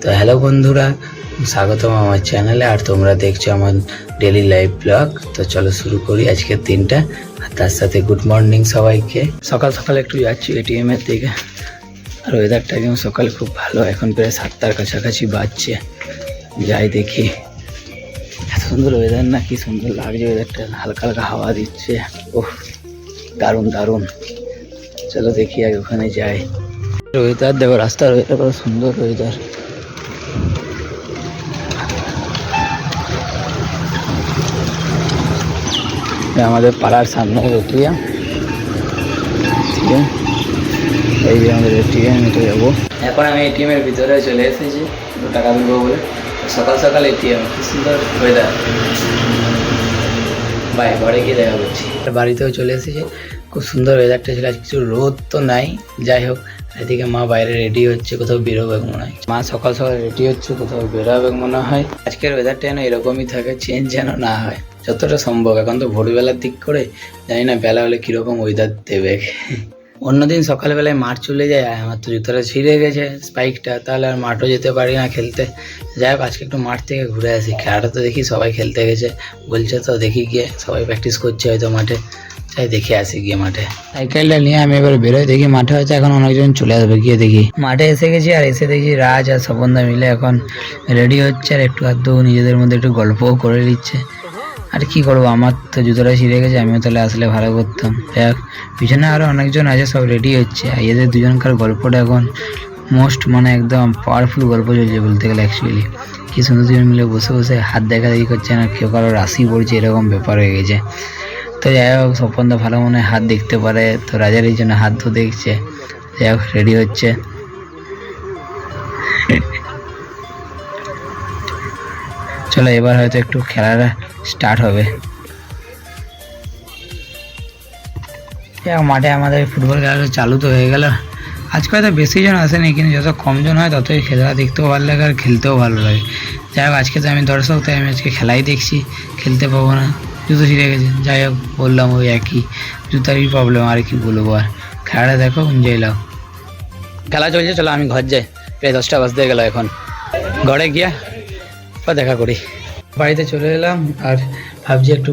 তো হ্যালো বন্ধুরা, স্বাগতম আমার চ্যানেলে। আর তোমরা দেখছো আমার ডেলি লাইভ ব্লগ। তো চলো শুরু করি আজকের দিনটা, আর তার সাথে গুড মর্নিং সবাইকে। সকাল সকাল একটু যাচ্ছি এটিএম এর দিকে, আর ওয়েদারটা কিন্তু সকাল খুব ভালো, এখন প্রায় 7টার কাছাকাছি বাজছে। যাই দেখি, এত সুন্দর ওয়েদার না, কি সুন্দর লাগছে ওয়েদারটা, হালকা হালকা হাওয়া দিচ্ছে। ওহ দারুণ দারুণ। চলো দেখি আগে ওখানে যাই। ওয়েদার দেখো, রাস্তার ওয়েদার কত সুন্দর ওয়েদার। আমাদের পাড়ার সামনে এটিএম, এই যে আমাদের এটিএম, এটা যাবো এখন। আমি এটিএম এর ভিতরে চলে এসেছি টাকা তুলবো বলে। সকাল সকাল এটিএম, কি সুন্দর ওয়েদার। বাই, ঘরে গিয়ে দেখা করছি। বাড়িতেও চলে এসেছি, খুব সুন্দর ওয়েদারটা ছিল। আজ কিছু রোদ তো নাই, যাই হোক। এদিকে মা বাইরে রেডি হচ্ছে, কোথাও বেরোবে মনে হয়। মা সকাল সকাল রেডি হচ্ছে, কোথাও বেরোবে মনে হয়। আজকের ওয়েদারটা যেন এরকমই থাকে, চেঞ্জ যেন না হয় যতটা সম্ভব। এখন তো ভোরবেলার দিক করে, জানি না বেলা হলে কীরকম ওয়েদার দেবে। অন্যদিন সকালবেলায় মাঠ চলে যায়, আমার তো জুতোটা ছিঁড়ে গেছে স্পাইকটা, তাহলে আর মাঠও যেতে পারি না খেলতে। যাই হোক, আজকে একটু মাঠ থেকে ঘুরে আসি। খেলাটা তো দেখি সবাই খেলতে গেছে বলছে, তো দেখি গিয়ে সবাই প্র্যাকটিস করছে হয়তো মাঠে, তাই দেখে আসি গিয়ে মাঠে। সাইকেলটা নিয়ে আমি এবার বেরোই, দেখি মাঠে হয়তো এখন অনেকজন চলে আসবে। গিয়ে দেখি মাঠে এসে গেছি, আর এসে দেখি রাজ আর স্বপনদা মিলে এখন রেডি হচ্ছে, আর একটু আধটু নিজেদের মধ্যে একটু গল্পও করে দিচ্ছে। আর কি করবো, আমার তো জুতোটা ছিঁড়ে গেছে, আমিও তাহলে আসলে ভালো করতাম। দেখ পিছনে আরও অনেকজন আছে, সব রেডি হচ্ছে। আর এদের দুজনকার গল্পটা এখন মোস্ট, মানে একদম পাওয়ারফুল গল্প চলছে বলতে গেলে। অ্যাকচুয়ালি কি সুন্দর দুজন মিলে বসে বসে হাত দেখা দেখি করছে, না কেউ কারো রাশি পড়ছে, এরকম ব্যাপার হয়ে গেছে। তো যাই হোক, স্বপনদা ভালো মনে হয় হাত দেখতে পারে, তো রাজার এই জন্য হাত তো দেখছে। যাই হোক, রেডি হচ্ছে। চলো এবার হয়তো একটু খেলাটা স্টার্ট হবে। মাঠে আমাদের ফুটবল খেলা চালু তো হয়ে গেল। আজকে হয়তো বেশি জন আসেনি, কিন্তু যত কম জন হয় ততই খেলা দেখতেও ভালো লাগে আর খেলতেও ভালো লাগে। যাই হোক, আজকে তো আমি দর্শক, তাই আমি আজকে খেলাই দেখছি, খেলতে পাবো না, জুতো ছিঁড়ে গেছে। যাই হোক, বললাম ওই একই জুতারই প্রবলেম, আর কি বলবো। আর খেলাটা দেখো, এনজয় লাও। খেলা চলছে, চলো আমি ঘর যাই, প্রায় 10টা বাজতে গেল। এখন ঘরে গিয়া দেখা করি। বাড়িতে চলে এলাম, আর ভাবছি একটু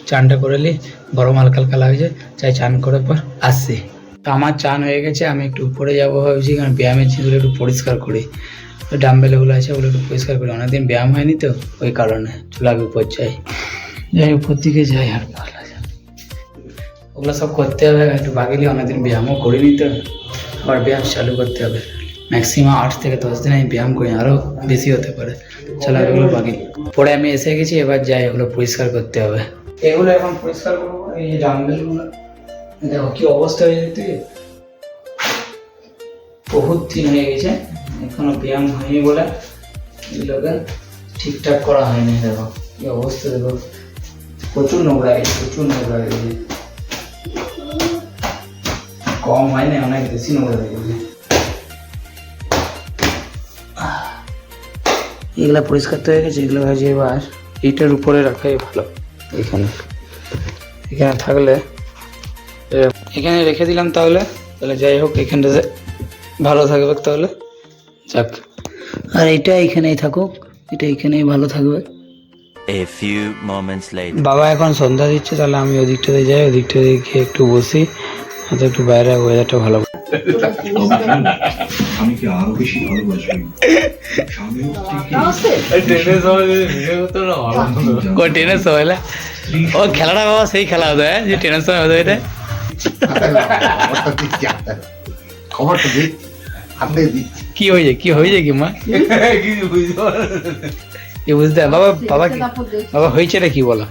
চানটা করে নিই, গরম হালকা হালকা লাগছে, চাই চান করার পর আসছি। তো আমার চান হয়ে গেছে, আমি একটু উপরে যাবো ভাবছি, কারণ ব্যায়ামের জিনিসগুলো একটু পরিষ্কার করি। ডাম্বেল ওগুলো আছে, ওগুলো একটু পরিষ্কার করি, অনেকদিন ব্যায়াম হয়নি তো, ওই কারণে। চলে আগে উপর যাই, উপর দিকে যাই। আর ভালো লাগে, ওগুলো সব করতে হবে, একটু বাগিয়ে অনেকদিন ব্যায়ামও করিনি তো, আবার ব্যায়াম চালু করতে হবে। ম্যাক্সিমাম 8 থেকে 10 দিন আমি ব্যায়াম করি, আরও বেশি হতে পারে। চলো এগুলো বাকি পরে আমি এসে গেছি, এবার যাই, এগুলো পরিষ্কার করতে হবে। এগুলো এখন পরিষ্কার করবো। এই যে ডাম্বেলগুলো দেখো কি অবস্থা হয়ে যেতে, বহুত দিন হয়ে গেছে, এখনো ব্যায়াম হয়নি বলে এগুলোকে ঠিকঠাক করা হয়নি। দেখো কি অবস্থা, দেখো প্রচুর নোংরা গেছে, প্রচুর নোংরা গেছে, কম হয়নি, অনেক বেশি নোংরা হয়ে গেছে। এগুলা পরিষ্কার তো হয়ে গেছে, এগুলো ভাবছি এবার এইটার উপরে রাখাই ভালো। এখানে এখানে থাকলে, এখানে রেখে দিলাম, তাহলে যাই হোক, এখানটাতে ভালো থাকবে তাহলে। যাক, আর এটা এখানেই থাকুক, এটা এখানেই ভালো থাকবে। A few moments later. বাবা এখন সন্ধ্যা দিচ্ছে, তাহলে আমি ওদিকটাতে যাই, ওদিকটাতে গিয়ে একটু বসি, হয়তো একটু বাইরে ওয়েদারটা ভালো। আমি কি আরো বেশি ভালোবাসি ট্রেনের সময় ও খেলাটা বাবা সেই খেলা হতো, যে ট্রেনের সময় হতো। এটা খবরটা দিই, আপনি কি হয়েছে, কি হয়েছে কি মা, কি বুঝতে বাবা, বাবা বাবা হয়েছে রে, কি বলো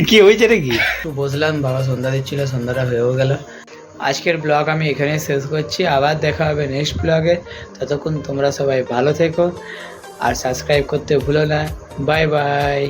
কি হয়েছে রে, কি বসলাম। বাবা সন্ধ্যা দিচ্ছিল, সন্ধ্যাটা হয়েও গেল। আজকের ব্লগ আমি এখানে শেষ করছি, আবার দেখা হবে নেক্সট ব্লগে। ততক্ষণ তোমরা সবাই ভালো থেকো, আর সাবস্ক্রাইব করতে ভুলো না। Bye bye.